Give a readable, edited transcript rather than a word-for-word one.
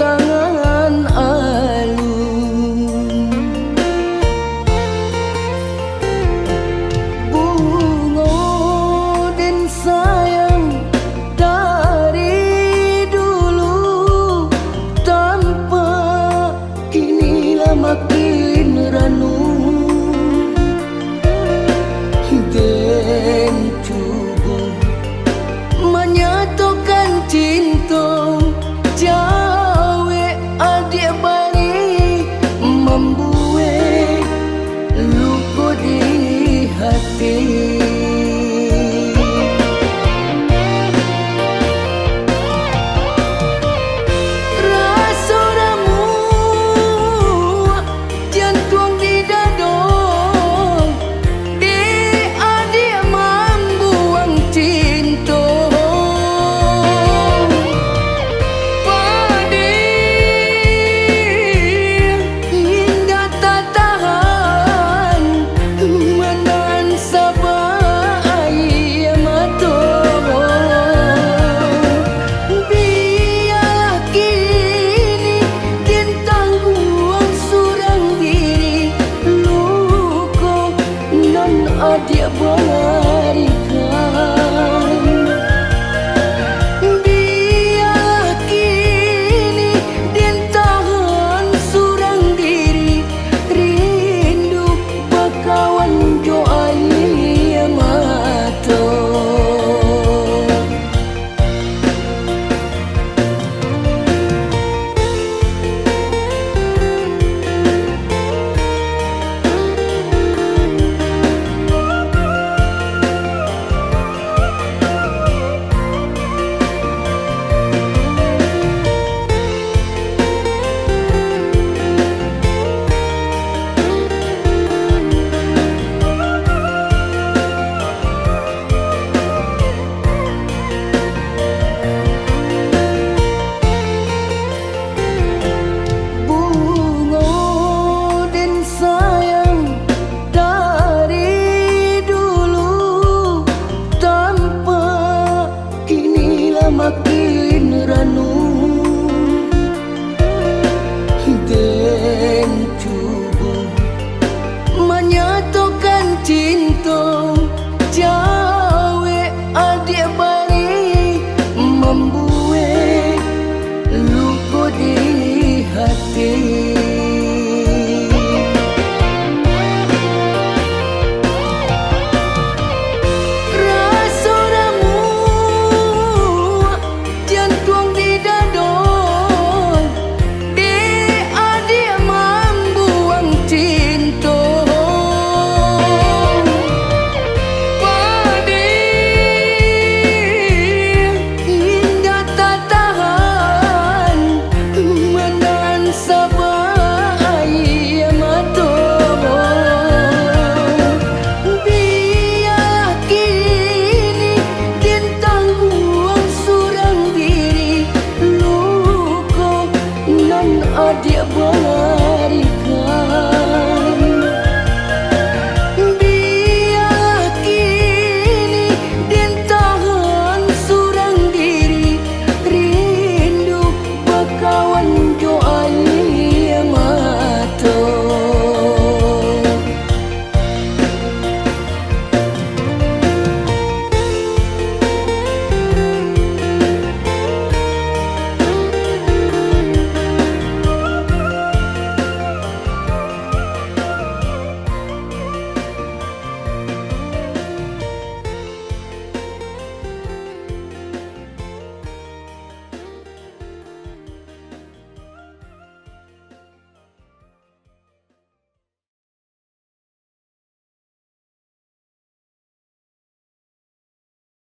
tangan alun. Bunga dan sayang dari dulu, tanpa kinilah makin ranum. Dan cuba menyatukan cinta, jawe adik bari membuat luka di hati. Rasa ramu jantung di dada, di adik membuang cinta. Adik berikan, biar kini dia tahan surang diri, rindu bakawan doa mata. Makin ranum dan cuba menyatukan cinta, jawe adik bari membuat luka di hati. Adik berikan,